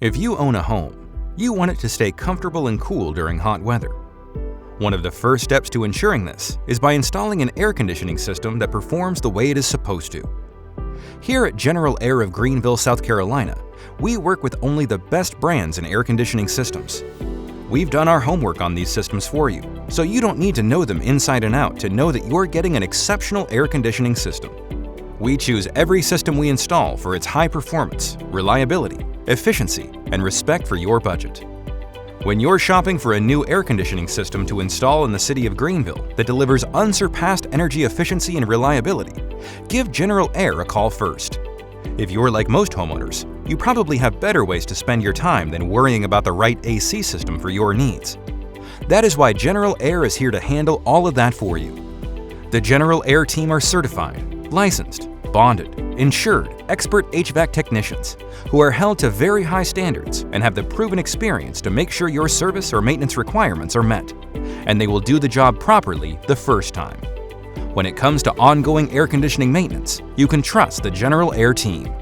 If you own a home, you want it to stay comfortable and cool during hot weather. One of the first steps to ensuring this is by installing an air conditioning system that performs the way it is supposed to. Here at General Air of Greenville, South Carolina, we work with only the best brands in air conditioning systems. We've done our homework on these systems for you, so you don't need to know them inside and out to know that you're getting an exceptional air conditioning system. We choose every system we install for its high performance, reliability, efficiency, and respect for your budget. When you're shopping for a new air conditioning system to install in the city of Greenville that delivers unsurpassed energy efficiency and reliability, give General Air a call first. If you're like most homeowners, you probably have better ways to spend your time than worrying about the right AC system for your needs. That is why General Air is here to handle all of that for you. The General Air team are certified, licensed, bonded, insured, expert HVAC technicians who are held to very high standards and have the proven experience to make sure your service or maintenance requirements are met, and they will do the job properly the first time. When it comes to ongoing air conditioning maintenance, you can trust the General Air team.